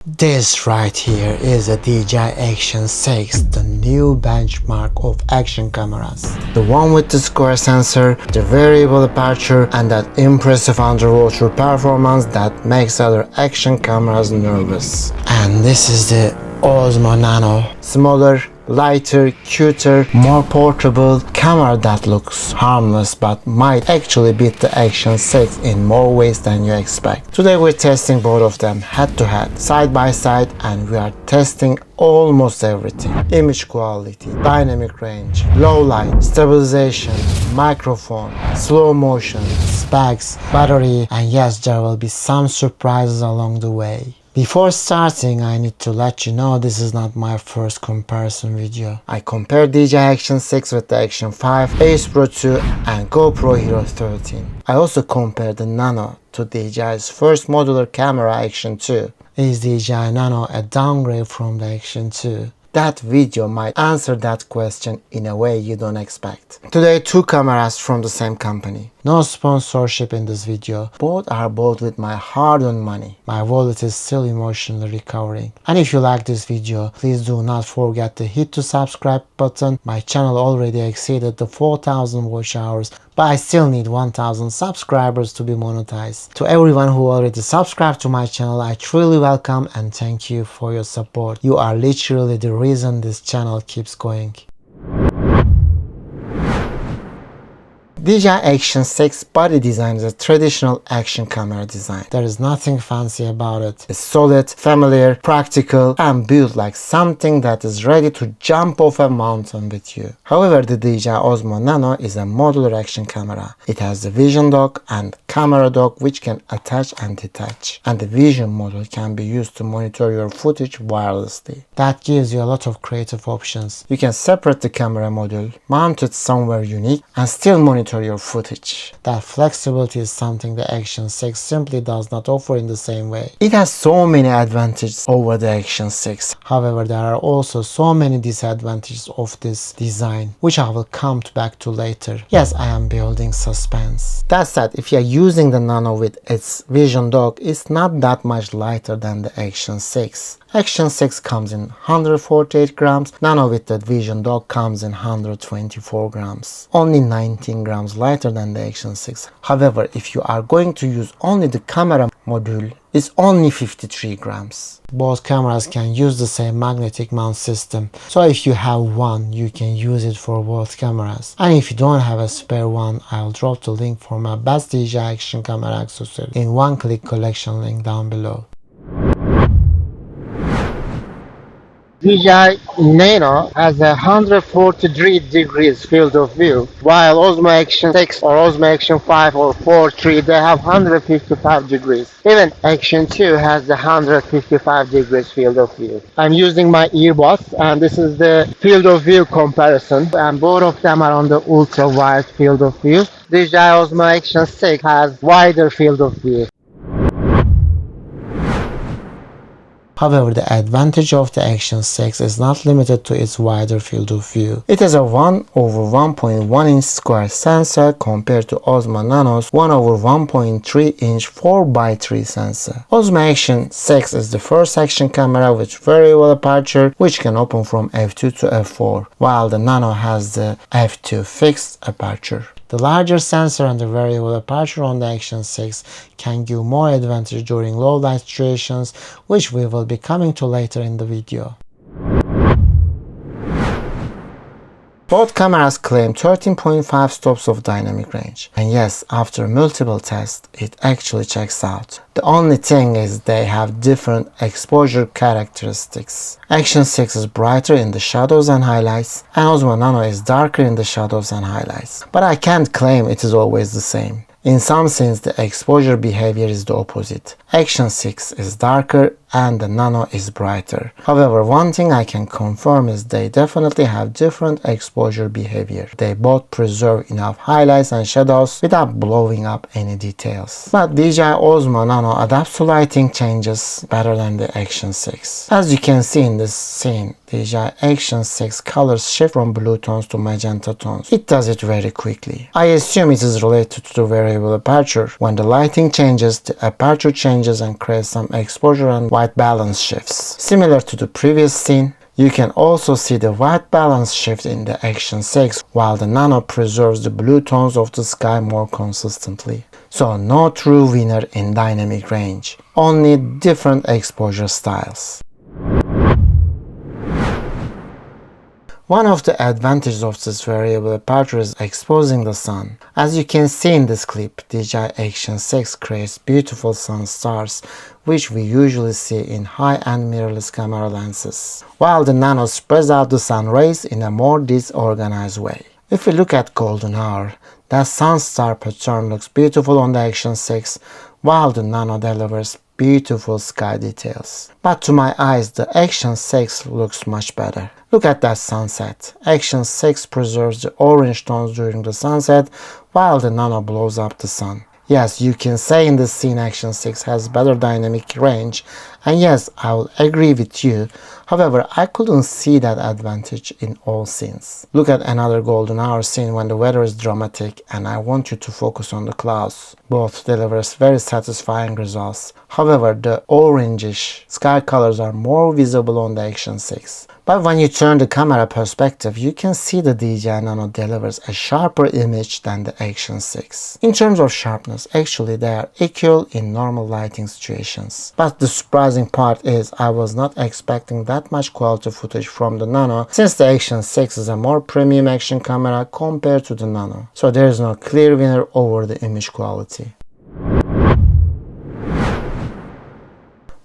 This right here is a DJI Action 6, the new benchmark of action cameras. The one with the square sensor, the variable aperture, and that impressive underwater performance that makes other action cameras nervous. And this is the Osmo Nano. Smaller, lighter, cuter, more portable camera that looks harmless but might actually beat the Action 6 in more ways than you expect. Today we're testing both of them head to head, side by side, and we are testing almost everything. Image quality, dynamic range, low light, stabilization, microphone, slow motion, specs, battery, and yes, there will be some surprises along the way. Before starting, I need to let you know this is not my first comparison video. I compared DJI Action 6 with the Action 5, Ace Pro 2 and GoPro Hero 13. I also compared the Nano to DJI's first modular camera Action 2. Is DJI Nano a downgrade from the Action 2? That video might answer that question in a way you don't expect. Today, two cameras from the same company. No sponsorship in this video. Both are bought with my hard-earned money. My wallet is still emotionally recovering. And if you like this video, please do not forget to hit the subscribe button. My channel already exceeded the 4,000 watch hours, but I still need 1,000 subscribers to be monetized. To everyone who already subscribed to my channel, I truly welcome and thank you for your support. You are literally the reason this channel keeps going. DJI Action 6 body design is a traditional action camera design. There is nothing fancy about it. It's solid, familiar, practical, and built like something that is ready to jump off a mountain with you. However, the DJI Osmo Nano is a modular action camera. It has the vision dock and camera dock which can attach and detach. And the vision module can be used to monitor your footage wirelessly. That gives you a lot of creative options. You can separate the camera module, mount it somewhere unique, and still monitor your footage. That flexibility is something the Action 6 simply does not offer in the same way. It has so many advantages over the Action 6. However, there are also so many disadvantages of this design, which I will come back to later. Yes, I am building suspense. That said, if you are using the Nano with its vision dock, it's not that much lighter than the Action 6. Action 6 comes in 148 grams, Nano with the vision dock comes in 124 grams. Only 19 grams lighter than the Action 6. However, if you are going to use only the camera module, it's only 53 grams. Both cameras can use the same magnetic mount system, so if you have one, you can use it for both cameras. And if you don't have a spare one, I'll drop the link for my best DJI Action camera accessory in one-click collection link down below. DJI Nano has a 143 degrees field of view, while Osmo Action 6 or Osmo Action 5 or 4, 3, they have 155 degrees. Even Action 2 has the 155 degrees field of view. I'm using my earbuds and this is the field of view comparison, and both of them are on the ultra wide field of view. DJI Osmo Action 6 has wider field of view. However, the advantage of the Action 6 is not limited to its wider field of view. It has a 1/1.1 inch square sensor compared to Osmo Nano's 1/1.3 inch 4x3 sensor. Osmo Action 6 is the first action camera with variable aperture which can open from f2 to f4, while the Nano has the f2 fixed aperture. The larger sensor and the variable aperture on the Action 6 can give more advantage during low light situations, which we will be coming to later in the video. Both cameras claim 13.5 stops of dynamic range. And yes, after multiple tests, it actually checks out. The only thing is they have different exposure characteristics. Action 6 is brighter in the shadows and highlights, and Osmo Nano is darker in the shadows and highlights. But I can't claim it is always the same. In some sense, the exposure behavior is the opposite. Action 6 is darker and the Nano is brighter. However, one thing I can confirm is they definitely have different exposure behavior. They both preserve enough highlights and shadows without blowing up any details. But DJI Osmo Nano adapts to lighting changes better than the Action 6. As you can see in this scene, DJI Action 6 colors shift from blue tones to magenta tones. It does it very quickly. I assume it is related to the variable aperture. When the lighting changes, the aperture changes and creates some exposure and white balance shifts. Similar to the previous scene, you can also see the white balance shift in the Action 6, while the Nano preserves the blue tones of the sky more consistently. So no true winner in dynamic range, only different exposure styles. One of the advantages of this variable aperture is exposing the sun. As you can see in this clip, DJI Action 6 creates beautiful sun stars, which we usually see in high-end mirrorless camera lenses, while the Nano spreads out the sun rays in a more disorganized way. If we look at golden hour, that sun star pattern looks beautiful on the Action 6, while the Nano delivers beautiful sky details. But to my eyes, the Action 6 looks much better. Look at that sunset. Action 6 preserves the orange tones during the sunset, while the Nano blows up the sun. Yes, you can say in this scene Action 6 has better dynamic range, and yes, I will agree with you. However, I couldn't see that advantage in all scenes. Look at another golden hour scene when the weather is dramatic and I want you to focus on the clouds. Both delivers very satisfying results. However, the orangish sky colors are more visible on the Action 6. But when you turn the camera perspective, you can see the DJI Nano delivers a sharper image than the Action 6. In terms of sharpness, actually they are equal in normal lighting situations. But the surprising part is I was not expecting that much quality footage from the Nano, since the Action 6 is a more premium action camera compared to the Nano. So there is no clear winner over the image quality.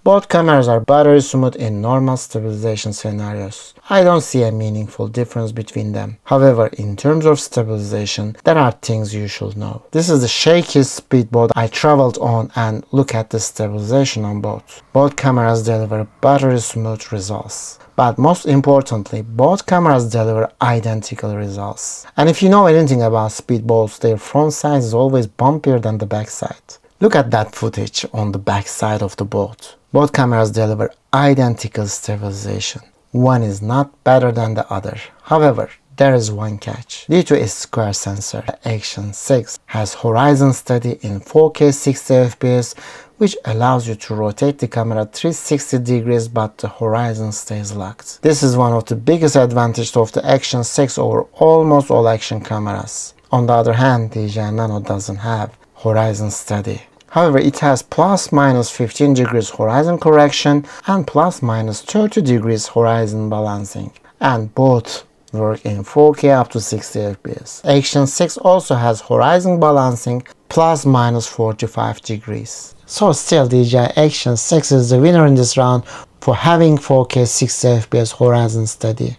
Both cameras are battery smooth in normal stabilization scenarios. I don't see a meaningful difference between them. However, in terms of stabilization, there are things you should know. This is the shakiest speedboat I traveled on, and look at the stabilization on both. Both cameras deliver battery smooth results. But most importantly, both cameras deliver identical results. And if you know anything about speedboats, their front side is always bumpier than the back side. Look at that footage on the back side of the boat. Both cameras deliver identical stabilization. One is not better than the other. However, there is one catch. Due to its square sensor, the Action 6 has horizon steady in 4K 60fps, which allows you to rotate the camera 360 degrees but the horizon stays locked. This is one of the biggest advantages of the Action 6 over almost all action cameras. On the other hand, DJI Nano doesn't have horizon steady. However, it has plus minus 15 degrees horizon correction and plus minus 30 degrees horizon balancing, and both work in 4K up to 60 fps. Action 6 also has horizon balancing plus minus 45 degrees. So still DJI Action 6 is the winner in this round for having 4K 60 fps horizon steady.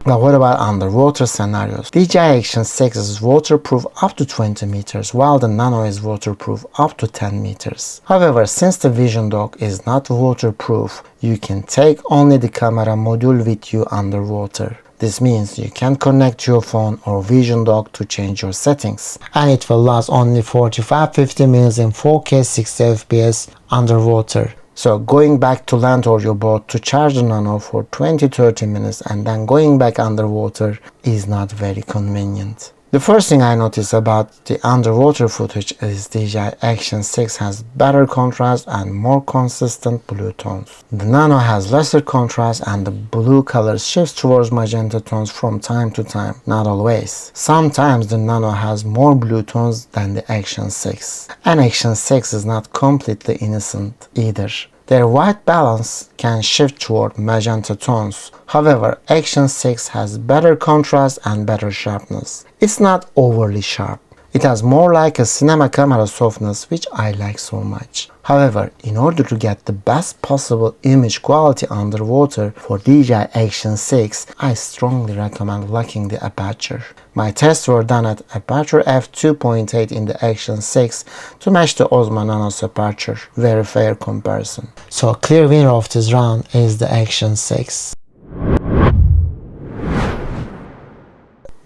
Now what about underwater scenarios? DJI Action 6 is waterproof up to 20 meters, while the Nano is waterproof up to 10 meters. However, since the Vision Dock is not waterproof, you can take only the camera module with you underwater. This means you can connect your phone or Vision Dock to change your settings, and it will last only 45-50 minutes in 4K 60 fps underwater. So going back to land or your boat to charge the Nano for 20-30 minutes and then going back underwater is not very convenient. The first thing I notice about the underwater footage is DJI Action 6 has better contrast and more consistent blue tones. The Nano has lesser contrast and the blue color shifts towards magenta tones from time to time, not always. Sometimes the Nano has more blue tones than the Action 6. And Action 6 is not completely innocent either. Their white balance can shift toward magenta tones. However, Action 6 has better contrast and better sharpness. It's not overly sharp. It has more like a cinema camera softness, which I like so much. However, in order to get the best possible image quality underwater for DJI Action 6, I strongly recommend locking the aperture. My tests were done at aperture f2.8 in the Action 6 to match the Osmo Nano's aperture. Very fair comparison. So a clear winner of this round is the Action 6.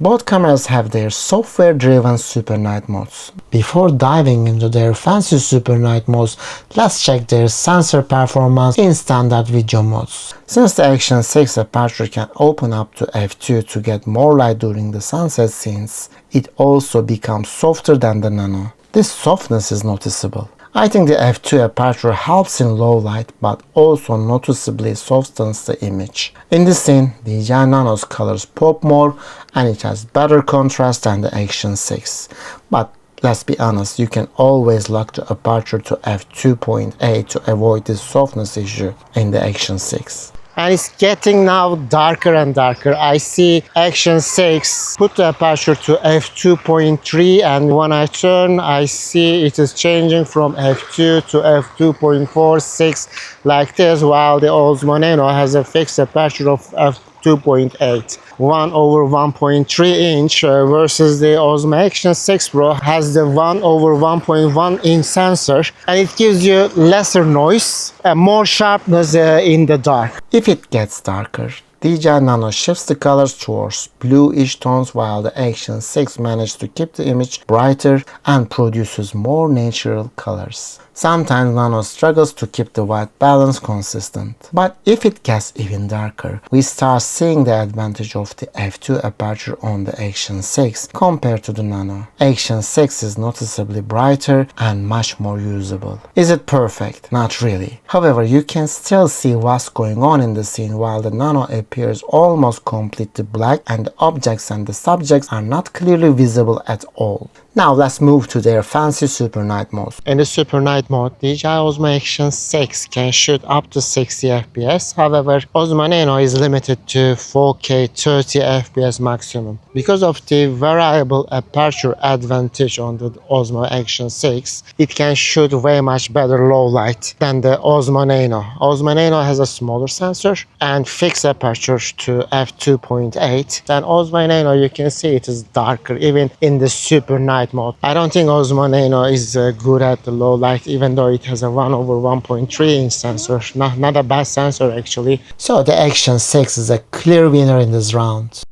Both cameras have their software-driven super night modes. Before diving into their fancy super night modes, let's check their sensor performance in standard video modes. Since the Action 6 aperture can open up to f2 to get more light during the sunset scenes, it also becomes softer than the Nano. This softness is noticeable. I think the f2 aperture helps in low light but also noticeably softens the image. In this scene, DJI Nano's colors pop more and it has better contrast than the Action 6. But let's be honest, you can always lock the aperture to f2.8 to avoid this softness issue in the Action 6. And it's getting now darker and darker. I see Action 6 put the aperture to f2.3, and when I turn I see it is changing from f2 to f2.46 like this, while the Osmo Nano has a fixed aperture of f2.8. 1/1.3 inch versus the Osmo Action 6 Pro has the 1/1.1 inch sensor, and it gives you lesser noise and more sharpness in the dark. If it gets darker, DJI Nano shifts the colors towards bluish tones, while the Action 6 managed to keep the image brighter and produces more natural colors. Sometimes Nano struggles to keep the white balance consistent. But if it gets even darker, we start seeing the advantage of the f2 aperture on the Action 6 compared to the Nano. Action 6 is noticeably brighter and much more usable. Is it perfect? Not really. However, you can still see what's going on in the scene, while the Nano appears almost completely black and the objects and the subjects are not clearly visible at all. Now let's move to their fancy Super Night mode. In the Super Night mode, DJI Osmo Action 6 can shoot up to 60 FPS. However, Osmo Nano is limited to 4K 30 FPS maximum. Because of the variable aperture advantage on the Osmo Action 6, it can shoot way much better low light than the Osmo Nano. Osmo Nano has a smaller sensor and fixed aperture to f2.8. Then Osmo Nano, you can see it is darker even in the Super Night mode. I don't think Osmo Nano is good at the low light, even though it has a 1/1.3 inch sensor. Not a bad sensor actually. So the Action 6 is a clear winner in this round.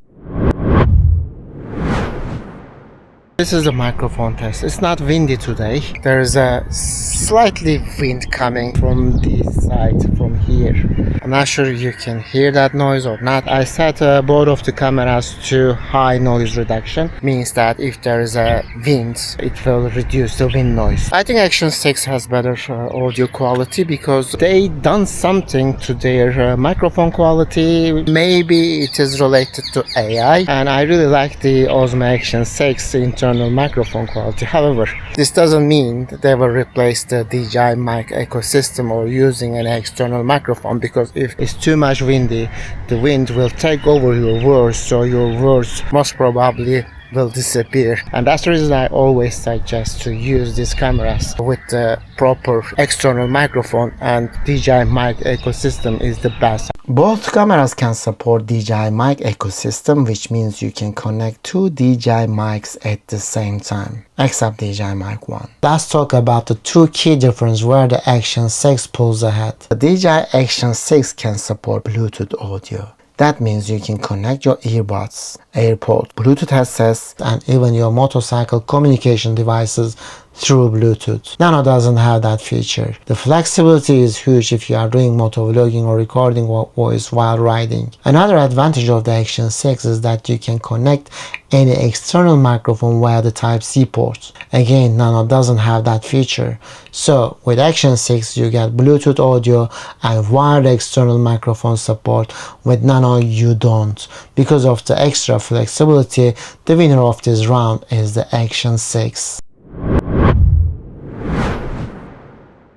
This is a microphone test. It's not windy today. There is a slightly wind coming from this side, from here. I'm not sure you can hear that noise or not. I set both of the cameras to high noise reduction. Means that if there is a wind, it will reduce the wind noise. I think Action 6 has better audio quality because they done something to their microphone quality. Maybe it is related to AI, and I really like the Osmo Action 6 internal microphone quality. However, this doesn't mean that they will replace the DJI mic ecosystem or using an external microphone, because if it's too much windy, the wind will take over your words, so your words most probably will disappear. And that's the reason I always suggest to use these cameras with the proper external microphone, and DJI mic ecosystem is the best. Both cameras can support DJI mic ecosystem, which means you can connect two DJI mics at the same time, except DJI Mic 1. Let's talk about the two key differences where the Action 6 pulls ahead. The DJI Action 6 can support Bluetooth audio. That means you can connect your earbuds, AirPods, Bluetooth headsets, and even your motorcycle communication devices through Bluetooth. Nano doesn't have that feature. The flexibility is huge if you are doing motovlogging or recording voice while riding. Another advantage of the Action 6 is that you can connect any external microphone via the Type-C port. Again, Nano doesn't have that feature. So with Action 6 you get Bluetooth audio and wired external microphone support. With Nano you don't. Because of the extra flexibility, the winner of this round is the Action 6.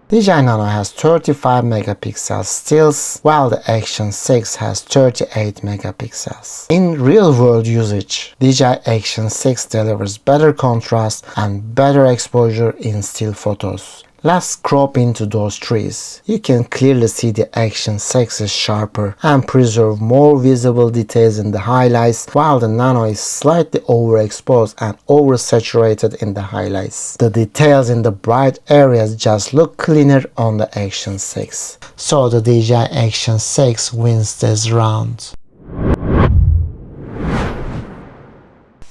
DJI Nano has 35 megapixel stills, while the Action 6 has 38 megapixels. In real-world usage, DJI Action 6 delivers better contrast and better exposure in still photos. Let's crop into those trees. You can clearly see the Action 6 is sharper and preserve more visible details in the highlights, while the Nano is slightly overexposed and oversaturated in the highlights. The details in the bright areas just look cleaner on the Action 6. So the DJI Action 6 wins this round.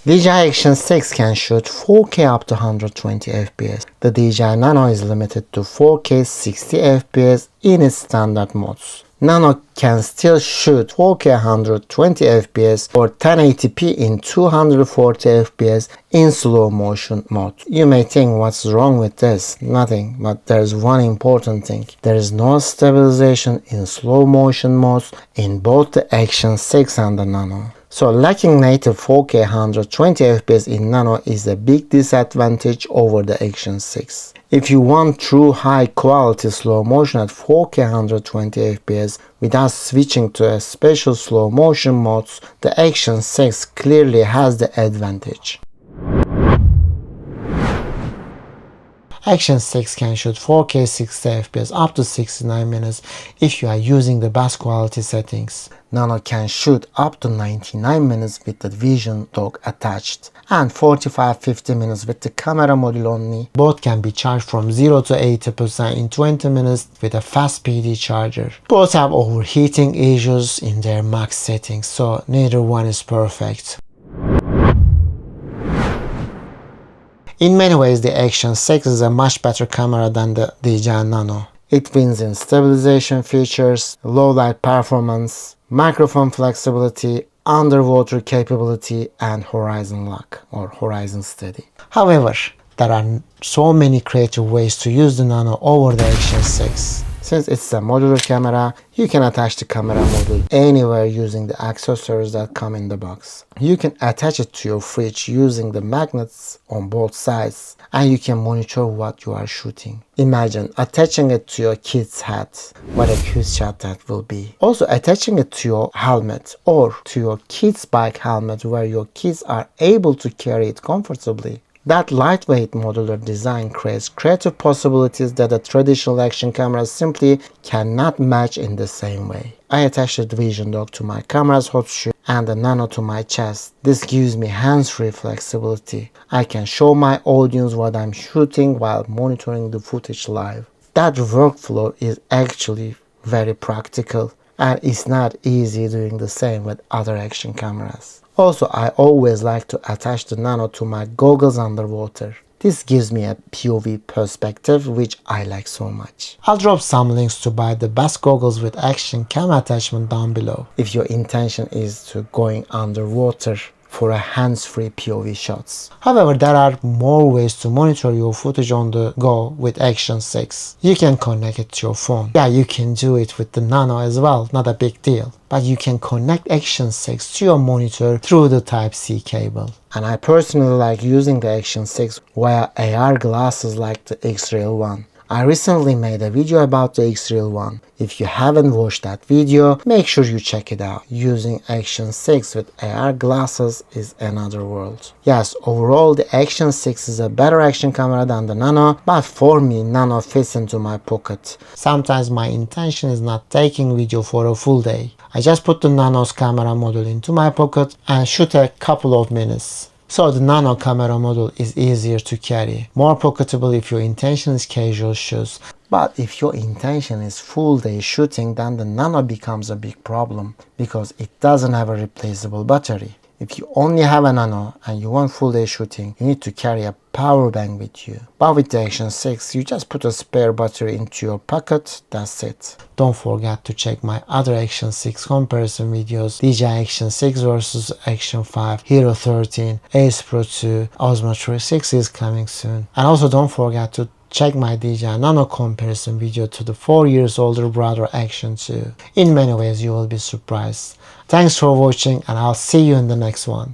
DJI Action 6 can shoot 4K up to 120 FPS. The DJI Nano is limited to 4K 60 FPS in its standard modes. Nano can still shoot 4K 120 FPS or 1080p in 240 FPS in slow motion mode. You may think, what's wrong with this? Nothing, but there's one important thing. There is no stabilization in slow motion modes in both the Action 6 and the Nano. So lacking native 4K 120 FPS in Nano is a big disadvantage over the Action 6. If you want true high quality slow motion at 4K 120 FPS without switching to a special slow motion modes, the Action 6 clearly has the advantage. Action 6 can shoot 4K 60 FPS up to 69 minutes if you are using the best quality settings. Nano can shoot up to 99 minutes with the vision dock attached and 45-50 minutes with the camera module only. Both can be charged from 0 to 80% in 20 minutes with a fast PD charger. Both have overheating issues in their max settings, so neither one is perfect. In many ways, the Action 6 is a much better camera than the DJI Nano. It wins in stabilization features, low light performance, microphone flexibility, underwater capability, and horizon lock or horizon steady. However, there are so many creative ways to use the Nano over the Action 6. Since it's a modular camera, you can attach the camera module anywhere using the accessories that come in the box. You can attach it to your fridge using the magnets on both sides, and you can monitor what you are shooting. Imagine attaching it to your kid's hat. What a cute shot that will be. Also attaching it to your helmet or to your kid's bike helmet where your kids are able to carry it comfortably. That lightweight modular design creates creative possibilities that the traditional action cameras simply cannot match in the same way. I attached the vision dock to my camera's hot shoe and the Nano to my chest. This gives me hands-free flexibility. I can show my audience what I'm shooting while monitoring the footage live. That workflow is actually very practical, and it's not easy doing the same with other action cameras. Also, I always like to attach the Nano to my goggles underwater. This gives me a POV perspective, which I like so much. I'll drop some links to buy the best goggles with action camera attachment down below if your intention is to going underwater for a hands-free POV shots. However, there are more ways to monitor your footage on the go with Action 6. You can connect it to your phone. Yeah, you can do it with the Nano as well, not a big deal. But you can connect Action 6 to your monitor through the Type-C cable. And I personally like using the Action 6 via AR glasses like the X-Real one. I recently made a video about the X-Real one. If you haven't watched that video, make sure you check it out. Using Action 6 with AR glasses is another world. Yes, overall the Action 6 is a better action camera than the Nano, but for me Nano fits into my pocket. Sometimes my intention is not taking video for a full day. I just put the Nano's camera module into my pocket and shoot a couple of minutes. So the Nano camera module is easier to carry, more pocketable if your intention is casual shoots. But if your intention is full day shooting, then the Nano becomes a big problem because it doesn't have a replaceable battery. If you only have a Nano and you want full day shooting, you need to carry a power bank with you. But with the Action 6, you just put a spare battery into your pocket, that's it. Don't forget to check my other Action 6 comparison videos: DJI Action 6 versus Action 5, Hero 13, Ace Pro 2, Osmo 6 is coming soon. And also don't forget to check my DJI Nano comparison video to the 4 years older brother Action 2. In many ways you will be surprised. Thanks for watching, and I'll see you in the next one.